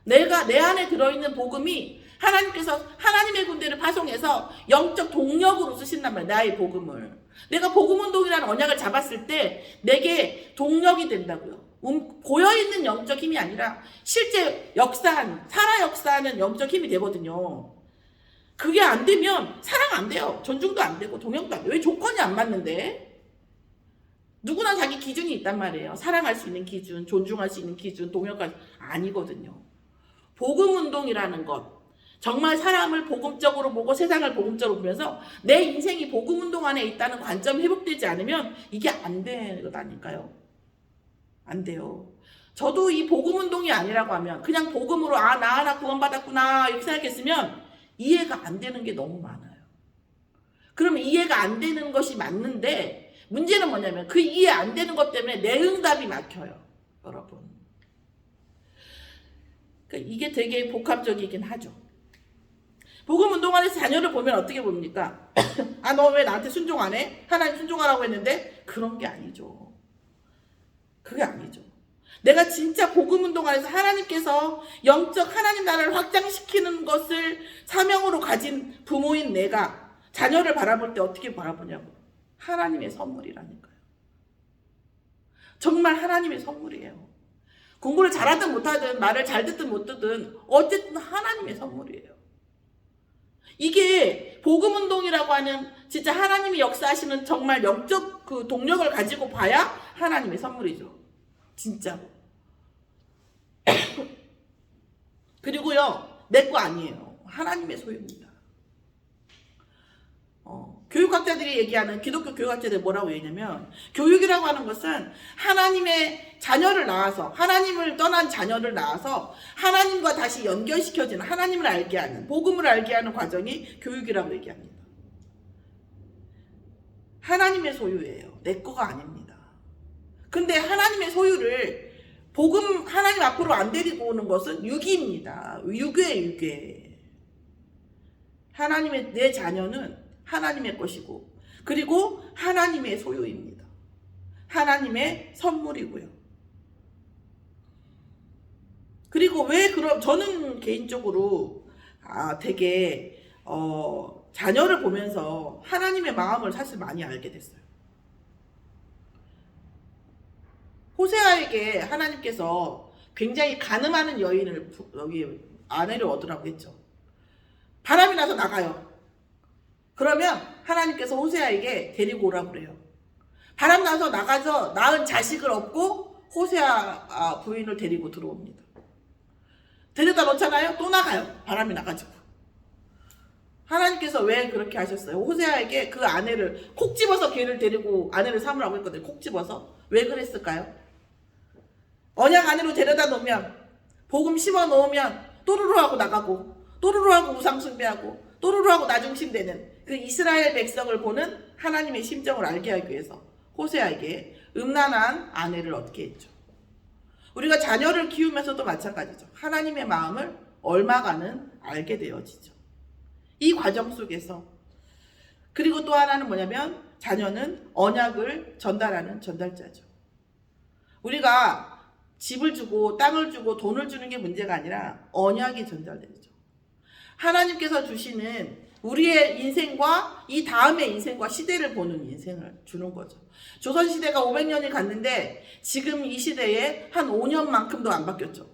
내가 내 안에 들어있는 복음이 하나님께서 하나님의 군대를 파송해서 영적 동력으로 쓰신단 말이야. 나의 복음을. 내가 복음운동이라는 언약을 잡았을 때 내게 동력이 된다고요. 고여있는 영적 힘이 아니라 실제 살아 역사하는 영적 힘이 되거든요. 그게 안 되면 사랑 안 돼요. 존중도 안 되고 동역도 안 돼요. 왜 조건이 안 맞는데? 누구나 자기 기준이 있단 말이에요. 사랑할 수 있는 기준, 존중할 수 있는 기준, 동역할 아니거든요. 복음운동이라는 것, 정말 사람을 복음적으로 보고 세상을 복음적으로 보면서 내 인생이 복음운동 안에 있다는 관점이 회복되지 않으면 이게 안 되거다니까요. 안 돼요. 저도 이 복음운동이 아니라고 하면 그냥 복음으로 나 하나 구원받았구나 이렇게 생각했으면 이해가 안 되는 게 너무 많아요. 그러면 이해가 안 되는 것이 맞는데 문제는 뭐냐면 그 이해 안 되는 것 때문에 내 응답이 막혀요. 여러분. 그러니까 이게 되게 복합적이긴 하죠. 복음운동 안에서 자녀를 보면 어떻게 봅니까? 아, 너 왜 나한테 순종 안 해? 하나님 순종하라고 했는데 그런 게 아니죠. 그게 아니죠. 내가 진짜 복음운동 안에서 하나님께서 영적 하나님 나라를 확장시키는 것을 사명으로 가진 부모인 내가 자녀를 바라볼 때 어떻게 바라보냐고. 하나님의 선물이라니까요. 정말 하나님의 선물이에요. 공부를 잘하든 못하든 말을 잘 듣든 못 듣든 어쨌든 하나님의 선물이에요. 이게 복음운동이라고 하는 진짜 하나님이 역사하시는 정말 영적 그 동력을 가지고 봐야 하나님의 선물이죠. 진짜로. 그리고요, 내 거 아니에요. 하나님의 소유입니다. 교육학자들이 얘기하는 기독교 교육학자들이 뭐라고 얘기하냐면 교육이라고 하는 것은 하나님의 자녀를 낳아서 하나님을 떠난 자녀를 낳아서 하나님과 다시 연결시켜지는 하나님을 알게 하는 복음을 알게 하는 과정이 교육이라고 얘기합니다. 하나님의 소유예요. 내 거가 아닙니다. 근데 하나님의 소유를 복음 하나님 앞으로 안 데리고 오는 것은 유기입니다. 유괴. 하나님의 내 자녀는 하나님의 것이고 그리고 하나님의 소유입니다. 하나님의 선물이고요. 그리고 왜 그럼 저는 개인적으로 되게 자녀를 보면서 하나님의 마음을 사실 많이 알게 됐어요. 호세아에게 하나님께서 굉장히 가늠하는 여인을 여기 아내를 얻으라고 했죠. 바람이 나서 나가요. 그러면 하나님께서 호세아에게 데리고 오라고 그래요. 바람 나서 나가서 낳은 자식을 얻고 호세아 부인을 데리고 들어옵니다. 데려다 놓잖아요. 또 나가요. 바람이 나가지고. 하나님께서 왜 그렇게 하셨어요? 호세아에게 그 아내를 콕 집어서 걔를 데리고 아내를 삼으라고 했거든요. 콕 집어서. 왜 그랬을까요? 언약 안으로 데려다 놓으면 복음 심어 놓으면 또르르 하고 나가고 또르르 하고 우상 숭배하고 또르르 하고 나중심되는 그 이스라엘 백성을 보는 하나님의 심정을 알게 하기 위해서 호세아에게 음란한 아내를 얻게 했죠. 우리가 자녀를 키우면서도 마찬가지죠. 하나님의 마음을 얼마간은 알게 되어지죠. 이 과정 속에서. 그리고 또 하나는 뭐냐면 자녀는 언약을 전달하는 전달자죠. 우리가 집을 주고 땅을 주고 돈을 주는 게 문제가 아니라 언약이 전달되죠. 하나님께서 주시는 우리의 인생과 이 다음의 인생과 시대를 보는 인생을 주는 거죠. 조선시대가 500년이 갔는데 지금 이 시대에 한 5년만큼도 안 바뀌었죠.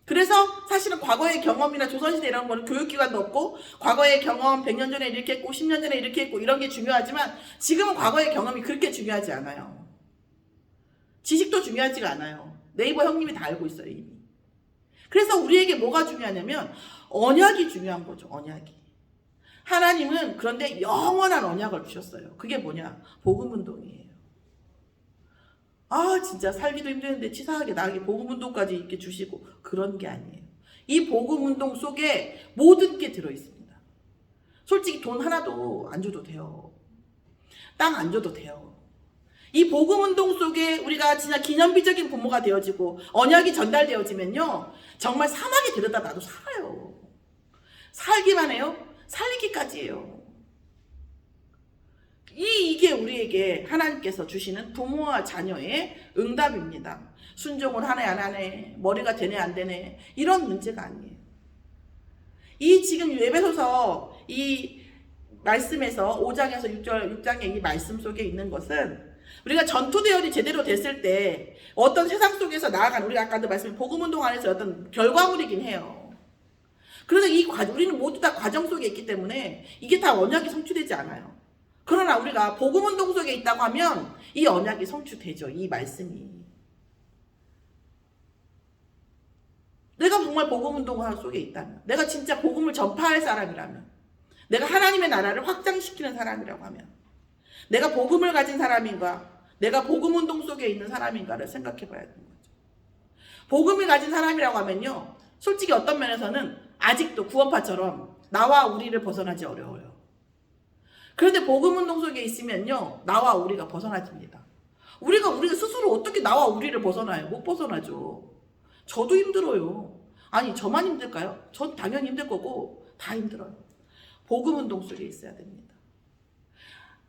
그래서 사실은 과거의 경험이나 조선시대 이런 거는 교육기관도 없고 과거의 경험 100년 전에 이렇게 했고 10년 전에 이렇게 했고 이런 게 중요하지만 지금은 과거의 경험이 그렇게 중요하지 않아요. 지식도 중요하지가 않아요. 네이버 형님이 다 알고 있어요 이미. 그래서 우리에게 뭐가 중요하냐면 언약이 중요한 거죠. 언약이. 하나님은 그런데 영원한 언약을 주셨어요. 그게 뭐냐? 복음운동이에요. 진짜 살기도 힘드는데 치사하게 나에게 복음운동까지 이렇게 주시고 그런 게 아니에요. 이 복음운동 속에 모든 게 들어있습니다. 솔직히 돈 하나도 안 줘도 돼요. 땅 안 줘도 돼요. 이 복음운동 속에 우리가 진짜 기념비적인 부모가 되어지고 언약이 전달되어지면요 정말 사막에 데려다 놔도 살아요. 살기만 해요. 살리기까지 해요. 이게 우리에게 하나님께서 주시는 부모와 자녀의 응답입니다. 순종을 하네 안 하네, 머리가 되네 안 되네, 이런 문제가 아니에요. 이 지금 에베소서 이 말씀에서 5장에서 6장의 이 말씀 속에 있는 것은 우리가 전투 대열이 제대로 됐을 때 어떤 세상 속에서 나아가는, 우리가 아까도 말씀드린 복음운동 안에서 어떤 결과물이긴 해요. 그래서 우리는 모두 다 과정 속에 있기 때문에 이게 다 언약이 성취되지 않아요. 그러나 우리가 복음운동 속에 있다고 하면 이 언약이 성취되죠. 이 말씀이. 내가 정말 복음운동 속에 있다면, 내가 진짜 복음을 전파할 사람이라면, 내가 하나님의 나라를 확장시키는 사람이라고 하면, 내가 복음을 가진 사람인가, 내가 복음운동 속에 있는 사람인가를 생각해 봐야 되는 거죠. 복음을 가진 사람이라고 하면요, 솔직히 어떤 면에서는 아직도 구원파처럼 나와 우리를 벗어나지 어려워요. 그런데 복음운동 속에 있으면요, 나와 우리가 벗어나집니다. 우리가 스스로 어떻게 나와 우리를 벗어나요? 못 벗어나죠. 저도 힘들어요. 아니, 저만 힘들까요? 전 당연히 힘들 거고 다 힘들어요. 복음운동 속에 있어야 됩니다.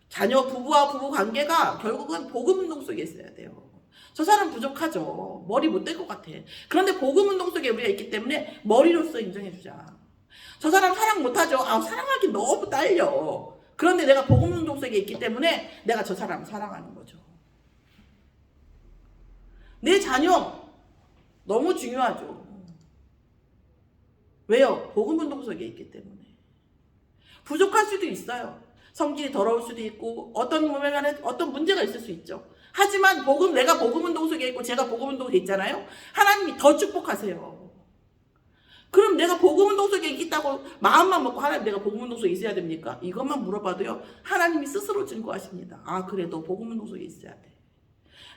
부부와 부부 관계가 결국은 복음운동 속에 있어야 돼요. 저 사람 부족하죠. 머리 못 될 것 같아. 그런데 복음운동 속에 우리가 있기 때문에 머리로서 인정해주자. 저 사람 사랑 못하죠. 사랑하기 너무 딸려. 그런데 내가 복음운동 속에 있기 때문에 내가 저 사람 사랑하는 거죠. 내 자녀 너무 중요하죠. 왜요? 복음운동 속에 있기 때문에. 부족할 수도 있어요. 성질이 더러울 수도 있고 어떤 문제가 있을 수 있죠. 하지만 내가 복음운동 속에 있고 제가 복음운동에 있잖아요. 하나님이 더 축복하세요. 그럼 내가 복음운동 속에 있다고 마음만 먹고 하나님 내가 복음운동 속에 있어야 됩니까? 이것만 물어봐도요, 하나님이 스스로 증거하십니다. 그래, 너 복음운동 속에 있어야 돼.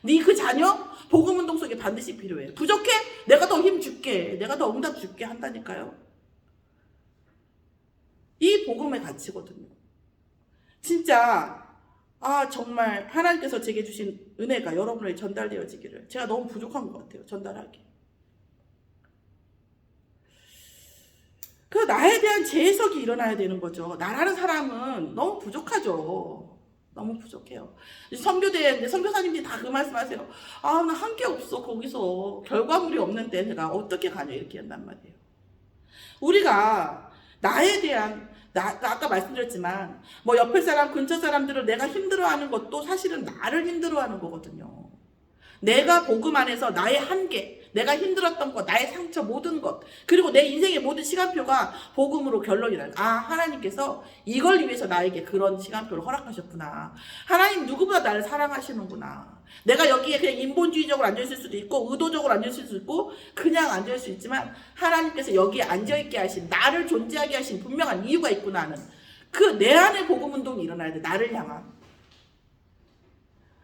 네 그 자녀 복음운동 속에 반드시 필요해. 부족해? 내가 더 힘 줄게. 내가 더 응답 줄게 한다니까요. 이 복음의 가치거든요. 진짜 정말 하나님께서 제게 주신 은혜가 여러분에게 전달되어지기를, 제가 너무 부족한 것 같아요. 전달하기. 그 나에 대한 재해석이 일어나야 되는 거죠. 나라는 사람은 너무 부족하죠. 너무 부족해요. 선교대회인데 선교사님들이 다 그 말씀하세요. 나 한 게 없어. 거기서 결과물이 없는데 내가 어떻게 가냐 이렇게 한단 말이에요. 우리가 나에 대한 아까 말씀드렸지만 옆에 사람 근처 사람들을 내가 힘들어하는 것도 사실은 나를 힘들어하는 거거든요. 내가 복음 안에서 나의 한계, 내가 힘들었던 것, 나의 상처, 모든 것, 그리고 내 인생의 모든 시간표가 복음으로 결론이라는, 하나님께서 이걸 위해서 나에게 그런 시간표를 허락하셨구나. 하나님 누구보다 나를 사랑하시는구나. 내가 여기에 그냥 인본주의적으로 앉아있을 수도 있고 의도적으로 앉아있을 수도 있고 그냥 앉아있을 수 있지만 하나님께서 여기에 앉아있게 하신, 나를 존재하게 하신 분명한 이유가 있구나 하는 그 내 안에 복음운동이 일어나야 돼. 나를 향한.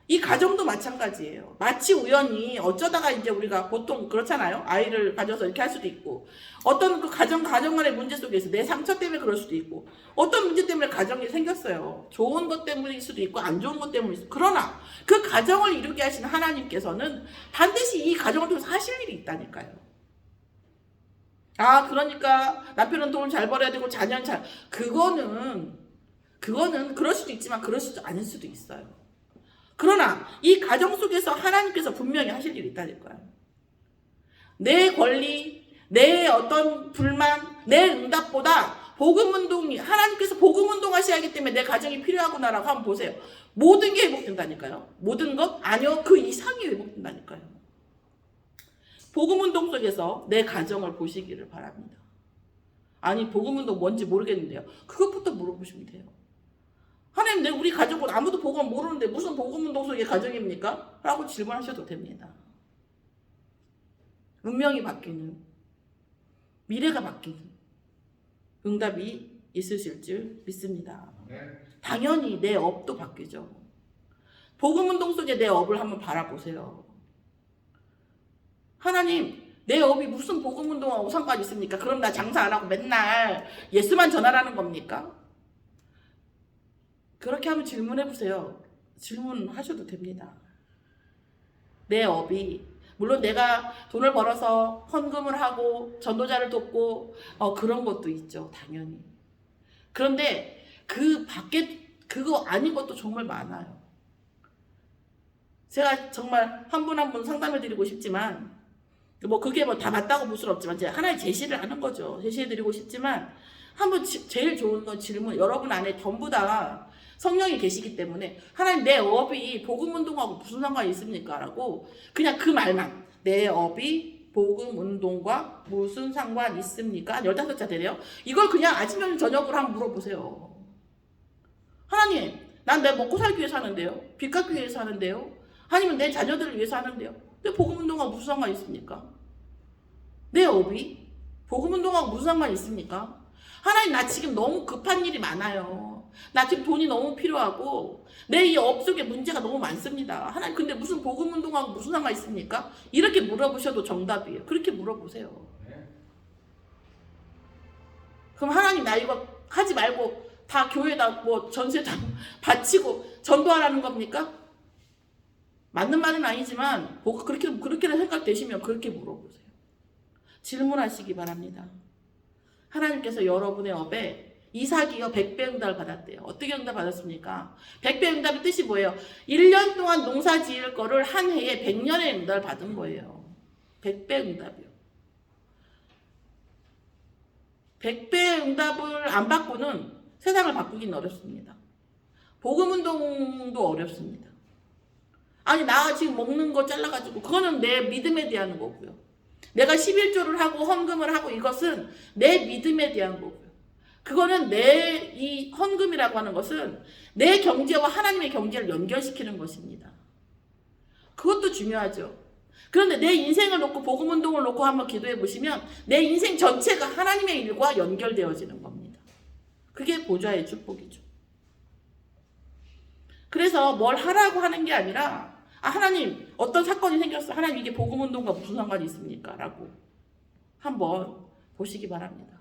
이 가정도 마찬가지예요. 마치 우연히 어쩌다가 이제 우리가 보통 그렇잖아요. 아이를 가져서 이렇게 할 수도 있고, 어떤 그 가정 간의 문제 속에서 내 상처 때문에 그럴 수도 있고, 어떤 문제 때문에 가정이 생겼어요. 좋은 것 때문일 수도 있고 안 좋은 것 때문일 수도 있고. 그러나 그 가정을 이루게 하신 하나님께서는 반드시 이 가정을 통해서 하실 일이 있다니까요. 그러니까 남편은 돈을 잘 벌어야 되고 자녀는 그거는 그럴 수도 있지만 그럴 수도 않을 수도 있어요. 그러나 이 가정 속에서 하나님께서 분명히 하실 일이 있다니까요. 내 권리, 내 어떤 불만, 내 응답보다 복음운동이, 하나님께서 복음운동 하셔야 하기 때문에 내 가정이 필요하구나라고 한번 보세요. 모든 게 회복된다니까요. 모든 것? 아니요. 그 이상이 회복된다니까요. 복음운동 속에서 내 가정을 보시기를 바랍니다. 아니, 복음운동 뭔지 모르겠는데요. 그것부터 물어보시면 돼요. 하나님, 우리 가족은 아무도 복음을 모르는데 무슨 복음운동 속의 가정입니까? 라고 질문하셔도 됩니다. 운명이 바뀌는, 미래가 바뀌는 응답이 있으실 줄 믿습니다. 당연히 내 업도 바뀌죠. 복음운동 속에 내 업을 한번 바라보세요. 하나님, 내 업이 무슨 복음운동하고 상관이 있습니까? 그럼 나 장사 안 하고 맨날 예수만 전하라는 겁니까? 그렇게 한번 질문해보세요. 질문하셔도 됩니다. 내 업이, 물론 내가 돈을 벌어서 헌금을 하고 전도자를 돕고 그런 것도 있죠. 당연히. 그런데 그 밖에 그거 아닌 것도 정말 많아요. 제가 정말 한 분 한 분 상담해 드리고 싶지만, 뭐 그게 뭐 다 맞다고 볼 수는 없지만 제가 하나의 제시를 하는 거죠. 제시해 드리고 싶지만, 한번 제일 좋은 건 질문, 여러분 안에 전부 다 성령이 계시기 때문에 하나님, 내 업이 복음운동하고 무슨 상관이 있습니까? 라고 그냥 그 말만, 내 업이 복음운동과 무슨 상관 있습니까? 15자 되네요. 이걸 그냥 아침 점심 저녁으로 한번 물어보세요. 하나님, 난 내 먹고 살기 위해서 하는데요. 빚 갚기 위해서 하는데요. 아니면 내 자녀들을 위해서 하는데요. 근데 복음운동하고 무슨 상관이 있습니까? 내 업이 복음운동하고 무슨 상관이 있습니까? 하나님, 나 지금 너무 급한 일이 많아요. 나 지금 돈이 너무 필요하고 내 이 업 속에 문제가 너무 많습니다. 하나님, 근데 무슨 복음운동하고 무슨 상관이 있습니까? 이렇게 물어보셔도 정답이에요. 그렇게 물어보세요. 그럼 하나님, 나 이거 하지 말고 다 교회에다 뭐 전세 다 바치고 전도하라는 겁니까? 맞는 말은 아니지만 그렇게 생각되시면 그렇게 물어보세요. 질문하시기 바랍니다. 하나님께서 여러분의 업에 이삭이요 100배 응답을 받았대요. 어떻게 응답 받았습니까? 100배 응답의 뜻이 뭐예요? 1년 동안 농사 지을 거를 한 해에 100년의 응답을 받은 거예요. 100배 응답이요. 100배 응답을 안 받고는 세상을 바꾸기는 어렵습니다. 복음운동도 어렵습니다. 아니, 나 지금 먹는 거 잘라가지고 그거는 내 믿음에 대한 거고요. 내가 11조를 하고 헌금을 하고 이것은 내 믿음에 대한 거고요. 그거는 내 이 헌금이라고 하는 것은 내 경제와 하나님의 경제를 연결시키는 것입니다. 그것도 중요하죠. 그런데 내 인생을 놓고 복음운동을 놓고 한번 기도해 보시면 내 인생 전체가 하나님의 일과 연결되어지는 겁니다. 그게 보좌의 축복이죠. 그래서 뭘 하라고 하는 게 아니라, 하나님, 어떤 사건이 생겼어. 하나님, 이게 복음운동과 무슨 상관이 있습니까? 라고 한번 보시기 바랍니다.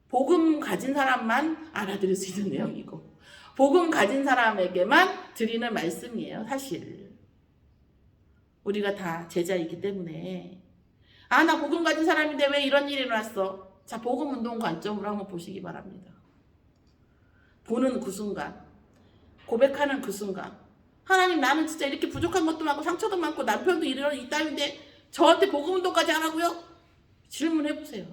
복음 가진 사람만 알아들을 수 있는 내용이고, 복음 가진 사람에게만 드리는 말씀이에요. 사실 우리가 다 제자이기 때문에, 나 복음 가진 사람인데 왜 이런 일이 일어났어? 자, 복음운동 관점으로 한번 보시기 바랍니다. 보는 그 순간, 고백하는 그 순간, 하나님, 나는 진짜 이렇게 부족한 것도 많고 상처도 많고 남편도 이런 이따위인데 저한테 복음운동까지 하라고요? 질문해보세요.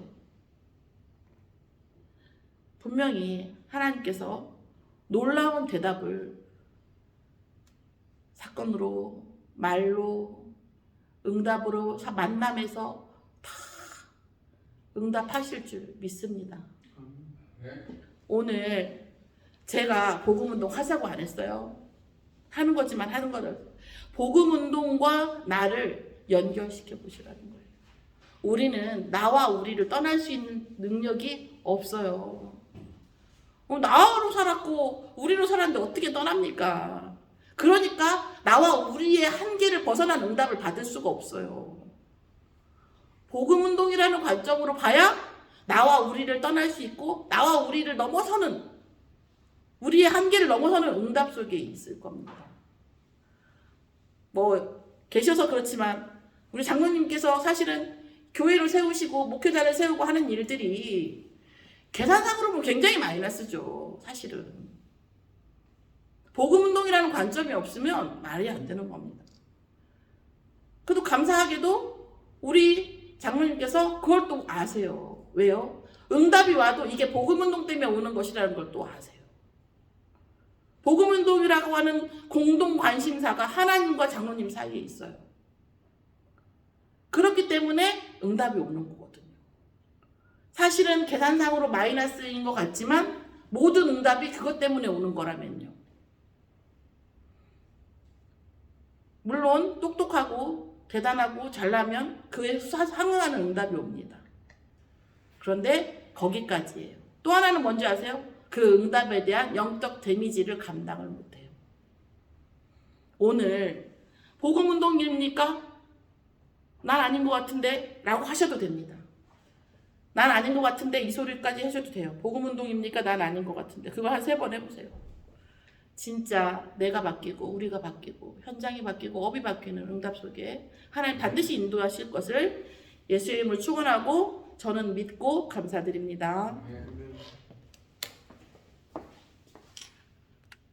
분명히 하나님께서 놀라운 대답을 사건으로, 말로, 응답으로, 만남에서 다 응답하실 줄 믿습니다. 오늘 제가 복음운동 하자고 안 했어요. 하는 거지만 하는 거를 복음운동과 나를 연결시켜 보시라는 거예요. 우리는 나와 우리를 떠날 수 있는 능력이 없어요. 나로 살았고 우리로 살았는데 어떻게 떠납니까? 그러니까 나와 우리의 한계를 벗어난 응답을 받을 수가 없어요. 복음운동이라는 관점으로 봐야 나와 우리를 떠날 수 있고 나와 우리를 넘어서는, 우리의 한계를 넘어서는 응답 속에 있을 겁니다. 뭐 계셔서 그렇지만 우리 장로님께서 사실은 교회를 세우시고 목회자를 세우고 하는 일들이 계산상으로 보면 굉장히 마이너스죠. 사실은 복음운동이라는 관점이 없으면 말이 안 되는 겁니다. 그래도 감사하게도 우리 장로님께서 그걸 또 아세요. 왜요? 응답이 와도 이게 복음운동 때문에 오는 것이라는 걸 또 아세요. 복음운동이라고 하는 공동 관심사가 하나님과 장로님 사이에 있어요. 그렇기 때문에 응답이 오는 거거든요. 사실은 계산상으로 마이너스인 것 같지만 모든 응답이 그것 때문에 오는 거라면요. 물론 똑똑하고 대단하고 잘나면 그에 상응하는 응답이 옵니다. 그런데 거기까지예요. 또 하나는 뭔지 아세요? 그 응답에 대한 영적 데미지를 감당을 못해요. 오늘 복음운동입니까? 난 아닌 것 같은데 라고 하셔도 됩니다. 난 아닌 것 같은데 이 소리까지 하셔도 돼요. 복음운동입니까? 난 아닌 것 같은데. 그거 한 3번 해보세요. 진짜 내가 바뀌고 우리가 바뀌고 현장이 바뀌고 업이 바뀌는 응답 속에 하나님 반드시 인도하실 것을 예수의 이름을 축원하고 저는 믿고 감사드립니다.